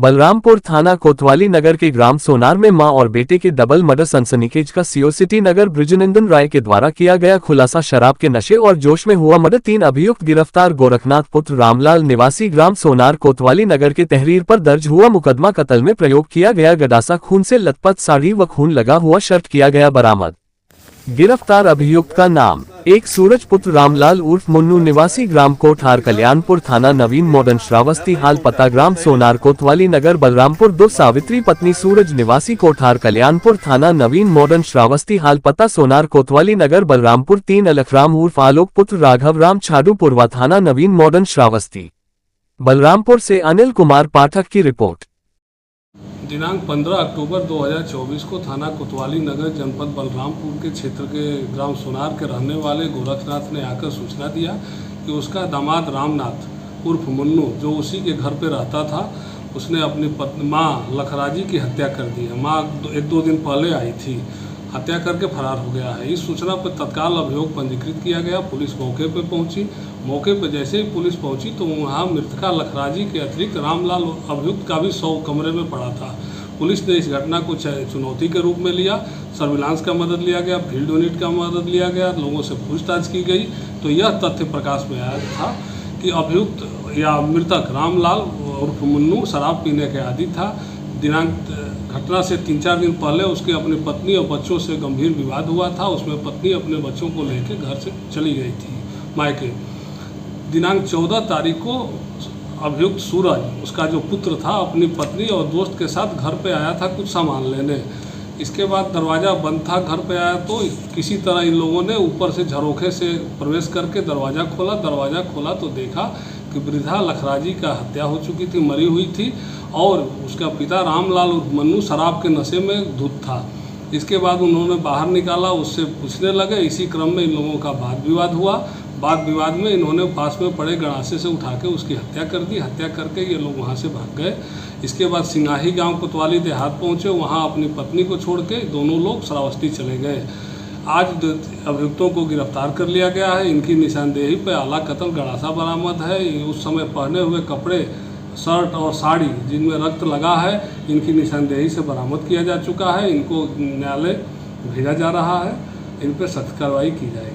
बलरामपुर थाना कोतवाली नगर के ग्राम सोनार में मां और बेटे के डबल मर्डर सनसनीखेज का सीओ सिटी नगर बृजनंदन राय के द्वारा किया गया खुलासा। शराब के नशे और जोश में हुआ मर्डर। 3 अभियुक्त गिरफ्तार। गोरखनाथ पुत्र रामलाल निवासी ग्राम सोनार कोतवाली नगर के तहरीर पर दर्ज हुआ मुकदमा। कत्ल में प्रयोग किया गया गडासा खून से लथपथ साड़ी व खून लगा हुआ शर्ट किया गया बरामद। गिरफ्तार अभियुक्त का नाम 1 सूरज पुत्र रामलाल उर्फ मुन्नू निवासी ग्राम कोठार कल्याणपुर थाना नवीन मॉडर्न श्रावस्ती हाल पता ग्राम सोनार कोतवाली नगर बलरामपुर। 2 सावित्री पत्नी सूरज निवासी कोठार कल्याणपुर थाना नवीन मॉडर्न श्रावस्ती हाल पता सोनार कोतवाली नगर बलरामपुर। 3 अलखराम उर्फ आलोक पुत्र राघव राम छाडू पूर्वा थाना नवीन मॉडर्न श्रावस्ती बलरामपुर से अनिल कुमार पाठक की रिपोर्ट। दिनांक 15 अक्टूबर 2024 को थाना कोतवाली नगर जनपद बलरामपुर के क्षेत्र के ग्राम सोनार के रहने वाले गोरखनाथ ने आकर सूचना दिया कि उसका दामाद रामनाथ उर्फ मुन्नू जो उसी के घर पे रहता था, उसने अपनी मां लखराजी की हत्या कर दी है। मां 1-2 दिन पहले आई थी, हत्या करके फरार हो गया है। इस सूचना पर तत्काल अभियोग पंजीकृत किया गया। पुलिस मौके पर पहुंची। मौके पर जैसे ही पुलिस पहुंची तो वहां मृतका लखराजी के अतिरिक्त रामलाल अभियुक्त का भी 100 कमरे में पड़ा था। पुलिस ने इस घटना को चुनौती के रूप में लिया। सर्विलांस का मदद लिया गया, फील्ड यूनिट का मदद लिया गया, लोगों से पूछताछ की गई तो यह तथ्य प्रकाश में आया था कि अभियुक्त या मृतक रामलाल उर्फ मुन्नू शराब पीने के आदी था। घटना से 3-4 दिन पहले उसके अपनी पत्नी और बच्चों से गंभीर विवाद हुआ था। उसमें पत्नी अपने बच्चों को लेकर घर से चली गई थी मायके। दिनांक 14 तारीख को अभियुक्त सूरज, उसका जो पुत्र था, अपनी पत्नी और दोस्त के साथ घर पे आया था कुछ सामान लेने। इसके बाद दरवाज़ा बंद था। घर पे आया तो किसी तरह इन लोगों ने ऊपर से झरोखे से प्रवेश करके दरवाज़ा खोला तो देखा कि वृद्धा लखराजी का हत्या हो चुकी थी, मरी हुई थी और उसका पिता रामलाल मन्नू शराब के नशे में धुत था। इसके बाद उन्होंने बाहर निकाला, उससे पूछने लगे। इसी क्रम में इन लोगों का वाद विवाद हुआ। वाद विवाद में इन्होंने पास में पड़े गड़ासे से उठा के उसकी हत्या कर दी। हत्या करके ये लोग वहाँ से भाग गए। इसके बाद सिंगाही गांव कोतवाली देहात पहुँचे। वहाँ अपनी पत्नी को छोड़ के दोनों लोग श्रावस्ती चले गए। आज अभियुक्तों को गिरफ्तार कर लिया गया है। इनकी निशानदेही पर आला कत्ल गड़ासा बरामद है। उस समय पहने हुए कपड़े, शर्ट और साड़ी जिनमें रक्त लगा है, इनकी निशानदेही से बरामद किया जा चुका है। इनको न्यायालय भेजा जा रहा है। इन पर सख्त कार्रवाई की जाएगी।